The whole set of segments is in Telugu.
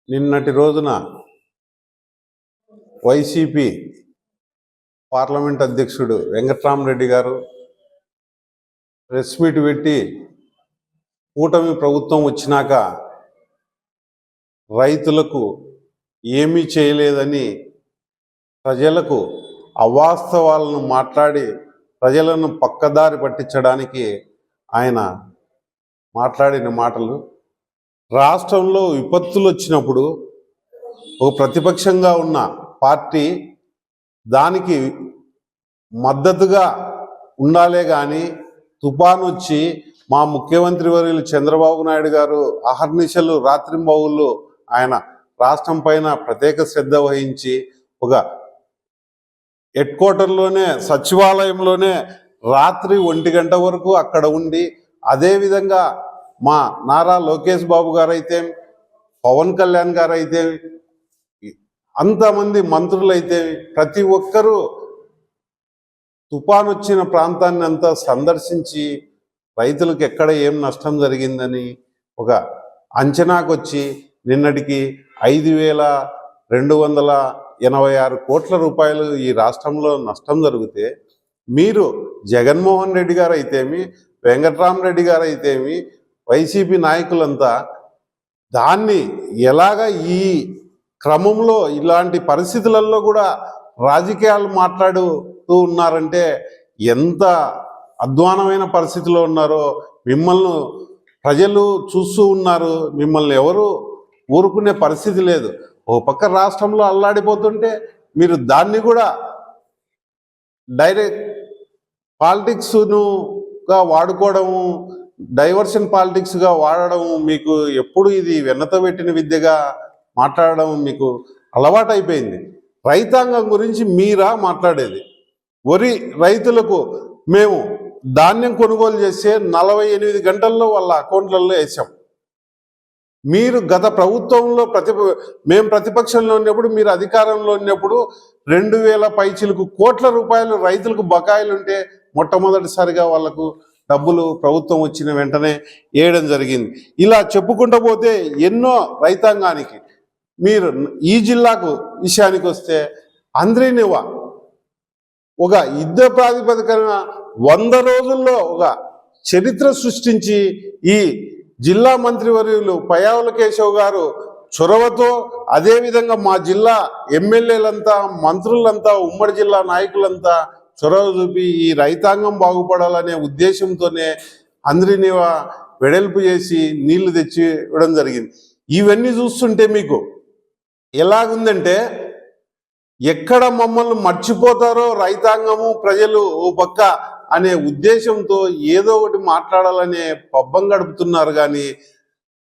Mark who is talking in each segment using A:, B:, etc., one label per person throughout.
A: నిన్నటి రోజున వైసీపీ పార్లమెంట్ అధ్యక్షుడు వెంకట్రామరెడ్డి గారు ప్రెస్ మీట్ పెట్టి కూటమి ప్రభుత్వం వచ్చినాక రైతులకు ఏమీ చేయలేదని ప్రజలకు అవాస్తవాలను మాట్లాడి ప్రజలను పక్కదారి పట్టించడానికి ఆయన మాట్లాడిన మాటలు రాష్ట్రంలో విపత్తులు వచ్చినప్పుడు ఒక ప్రతిపక్షంగా ఉన్న పార్టీ దానికి మద్దతుగా ఉండాలే కానీ తుఫాను వచ్చి మా ముఖ్యమంత్రి వర్యులు చంద్రబాబు నాయుడు గారు అహర్నిశలు రాత్రింబవుళ్ళు ఆయన రాష్ట్రం పైన ప్రత్యేక శ్రద్ధ వహించి ఒక హెడ్ క్వార్టర్లోనే సచివాలయంలోనే రాత్రి 1 గంట వరకు అక్కడ ఉండి అదేవిధంగా మా నారా లోకేష్ బాబు గారు అయితే పవన్ కళ్యాణ్ గారు అయితే అంతమంది మంత్రులైతే ప్రతి ఒక్కరూ తుఫాను వచ్చిన ప్రాంతాన్ని అంతా సందర్శించి రైతులకు ఎక్కడ ఏం నష్టం జరిగిందని ఒక అంచనాకు వచ్చి నిన్నటికి 5,286 కోట్ల రూపాయలు ఈ రాష్ట్రంలో నష్టం జరిగితే మీరు జగన్మోహన్ రెడ్డి గారు అయితేమి వెంకట్రామరెడ్డి గారు అయితేమి వైసీపీ నాయకులంతా దాన్ని ఎలాగ ఈ క్రమంలో ఇలాంటి పరిస్థితులలో కూడా రాజకీయాలు మాట్లాడుతూ ఉన్నారంటే ఎంత అధ్వానమైన పరిస్థితిలో ఉన్నారో మిమ్మల్ని ప్రజలు చూస్తూ ఉన్నారు. మిమ్మల్ని ఎవరు ఊరుకునే పరిస్థితి లేదు. ఓ పక్క రాష్ట్రంలో అల్లాడిపోతుంటే మీరు దాన్ని కూడా డైరెక్ట్ పాలిటిక్స్గా వాడుకోవడము, డైవర్షన్ పాలిటిక్స్గా వాడడం మీకు ఎప్పుడు ఇది వెన్నతో పెట్టిన విద్యగా మాట్లాడడం మీకు అలవాటైపోయింది. రైతాంగం గురించి మీరా మాట్లాడేది? వరి రైతులకు మేము ధాన్యం కొనుగోలు చేస్తే 48 గంటల్లో వాళ్ళ అకౌంట్లలో వేసాం. మీరు గత ప్రభుత్వంలో మేము ప్రతిపక్షంలో ఉన్నప్పుడు మీరు అధికారంలో ఉన్నప్పుడు 2,000 పైచిలకు కోట్ల రూపాయలు రైతులకు బకాయిలు ఉంటే మొట్టమొదటిసారిగా వాళ్లకు డబ్బులు ప్రభుత్వం వచ్చిన వెంటనే వేయడం జరిగింది. ఇలా చెప్పుకుంటూ పోతే ఎన్నో రైతాంగానికి. మీరు ఈ జిల్లాకు విషయానికి వస్తే అంద్రీనివా ఒక యుద్ధ ప్రాతిపదికన 100 రోజుల్లో ఒక చరిత్ర సృష్టించి ఈ జిల్లా మంత్రివర్యులు పయ్యావుల కేశవ్ గారు చొరవతో అదేవిధంగా మా జిల్లా ఎమ్మెల్యేలంతా మంత్రులంతా ఉమ్మడి జిల్లా నాయకులంతా చొరవ చూపి ఈ రైతాంగం బాగుపడాలనే ఉద్దేశంతోనే అంద్రీనివా వెడల్పు చేసి నీళ్లు తెచ్చి ఇవ్వడం జరిగింది. ఇవన్నీ చూస్తుంటే మీకు ఎలాగుందంటే ఎక్కడ మమ్మల్ని మర్చిపోతారో రైతాంగము ప్రజలు ఓ పక్క అనే ఉద్దేశంతో ఏదో ఒకటి మాట్లాడాలనే పబ్బం గడుపుతున్నారు. కానీ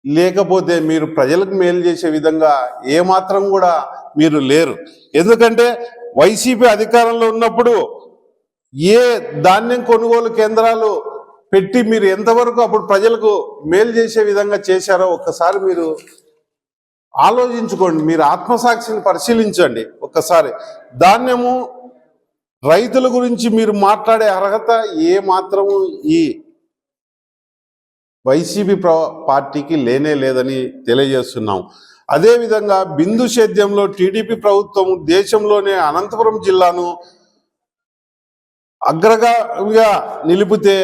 A: లేకపోతే మీరు ప్రజలకు మేలు చేసే విధంగా ఏమాత్రం కూడా మీరు లేరు. ఎందుకంటే వైసీపీ అధికారంలో ఉన్నప్పుడు ఏ ధాన్యం కొనుగోలు కేంద్రాలు పెట్టి మీరు ఎంతవరకు అప్పుడు ప్రజలకు మేలు చేసే విధంగా చేశారో ఒక్కసారి మీరు ఆలోచించుకోండి. మీరు ఆత్మసాక్షిని పరిశీలించండి ఒక్కసారి. ధాన్యము రైతుల గురించి మీరు మాట్లాడే అర్హత ఏ మాత్రము ఈ వైసీపీ పార్టీకి లేనే లేదని తెలియజేస్తున్నాం. అదేవిధంగా బిందు సేద్యంలో టీడీపీ ప్రభుత్వం దేశంలోనే అనంతపురం జిల్లాను అగ్రగామిగా నిలిపితే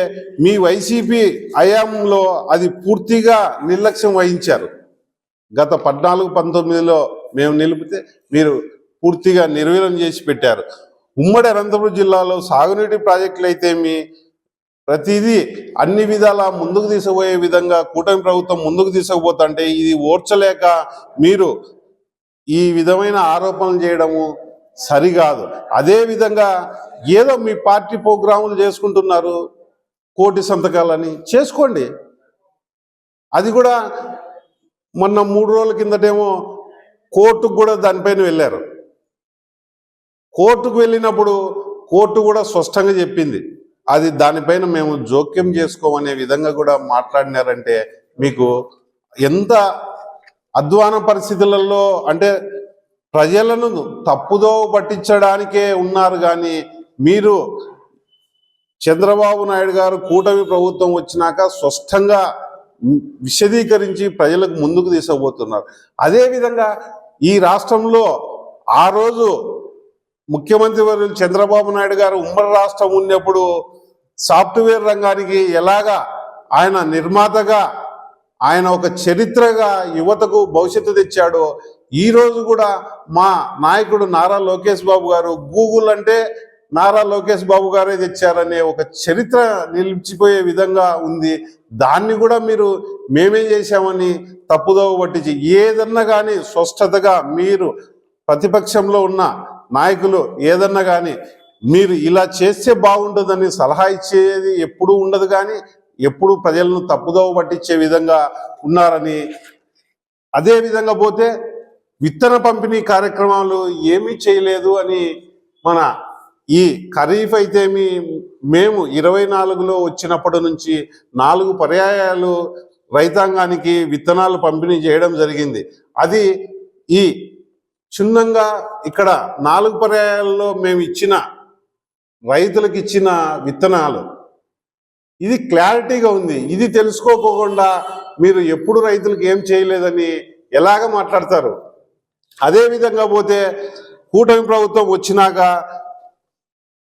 A: మీ వైసీపీ హయాంలో అది పూర్తిగా నిర్లక్ష్యం వహించారు. గత 14-19లో మేము నిలిపితే మీరు పూర్తిగా నిర్వీర్యం చేసి పెట్టారు. ఉమ్మడి అనంతపురం జిల్లాలో సాగునీటి ప్రాజెక్టులు అయితేమి ప్రతిదీ అన్ని విధాల ముందుకు తీసుకుపోయే విధంగా కూటమి ప్రభుత్వం ముందుకు తీసుకుపోతుంటే ఇది ఓర్చలేక మీరు ఈ విధమైన ఆరోపణలు చేయడము సరికాదు. అదేవిధంగా ఏదో మీ పార్టీ ప్రోగ్రాములు చేసుకుంటున్నారు, 1,00,00,000 సంతకాలని చేసుకోండి. అది కూడా మొన్న 3 రోజుల కిందటేమో కోర్టుకు కూడా దానిపైన వెళ్ళారు. కోర్టుకు వెళ్ళినప్పుడు కోర్టు కూడా స్పష్టంగా చెప్పింది అది దానిపైన మేము జోక్యం చేసుకోమనే విధంగా కూడా మాట్లాడినారంటే మీకు ఎంత అధ్వాన పరిస్థితులలో అంటే ప్రజలను తప్పుదో పట్టించడానికే ఉన్నారు. కానీ మీరు చంద్రబాబు నాయుడు గారు కూటమి ప్రభుత్వం వచ్చినాక స్పష్టంగా విశదీకరించి ప్రజలకు ముందుకు తీసుకుపోతున్నారు. అదేవిధంగా ఈ రాష్ట్రంలో ఆ రోజు ముఖ్యమంత్రి వర్యులు చంద్రబాబు నాయుడు గారు ఉమ్మడి రాష్ట్రం ఉన్నప్పుడు సాఫ్ట్వేర్ రంగానికి ఎలాగా ఆయన నిర్మాతగా ఆయన ఒక చరిత్రగా యువతకు భవిష్యత్తు తెచ్చాడో, ఈరోజు కూడా మా నాయకుడు నారా లోకేష్ బాబు గారు గూగుల్ అంటే నారా లోకేష్ బాబు గారే తెచ్చారనే ఒక చరిత్ర నిలిచిపోయే విధంగా ఉంది. దాన్ని కూడా మీరు మేమే చేశామని తప్పుదోవ పట్టించి ఏదన్నా కానీ స్పష్టతగా మీరు ప్రతిపక్షంలో ఉన్న నాయకులు ఏదన్నా కానీ మీరు ఇలా చేస్తే బాగుంటుందని సలహా ఇచ్చేది ఎప్పుడూ ఉండదు, కానీ ఎప్పుడు ప్రజలను తప్పుదోవ పట్టించే విధంగా ఉన్నారని. అదే విధంగా పోతే విత్తన పంపిణీ కార్యక్రమాలు ఏమీ చేయలేదు అని మన ఈ ఖరీఫ్ అయితే మేము 24లో వచ్చినప్పటి నుంచి 4 పర్యాయాలు రైతాంగానికి విత్తనాలు పంపిణీ చేయడం జరిగింది. అది ఈ క్షుణ్ణంగా ఇక్కడ 4 పర్యాయాల్లో మేము ఇచ్చిన రైతులకు ఇచ్చిన విత్తనాలు ఇది క్లారిటీగా ఉంది. ఇది తెలుసుకోకుండా మీరు ఎప్పుడు రైతులకు ఏం చేయలేదని ఎలాగ మాట్లాడతారు? అదేవిధంగా పోతే కూటమి ప్రభుత్వం వచ్చినాక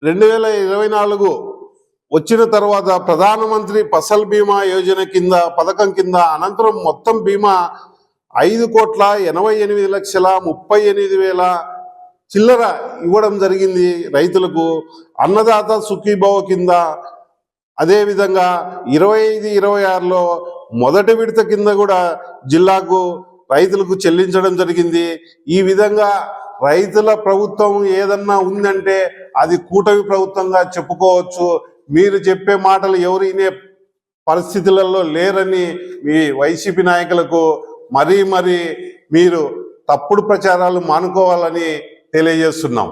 A: 2024 వచ్చిన తర్వాత ప్రధానమంత్రి ఫసల్ బీమా యోజన పథకం కింద అనంతరం మొత్తం బీమా 5,88,38,038 చిల్లర ఇవ్వడం జరిగింది రైతులకు. అన్నదాత సుఖీభవ కింద అదేవిధంగా 25-26లో మొదటి విడత కింద కూడా జిల్లాకు రైతులకు చెల్లించడం జరిగింది. ఈ విధంగా రైతుల ప్రభుత్వం ఏదన్నా ఉందంటే అది కూటమి ప్రభుత్వంగా చెప్పుకోవచ్చు. మీరు చెప్పే మాటలు ఎవరు వినే పరిస్థితులలో లేరని మీ వైసీపీ నాయకులకు మరీ మీరు తప్పుడు ప్రచారాలు మానుకోవాలని తెలియజేస్తున్నాం.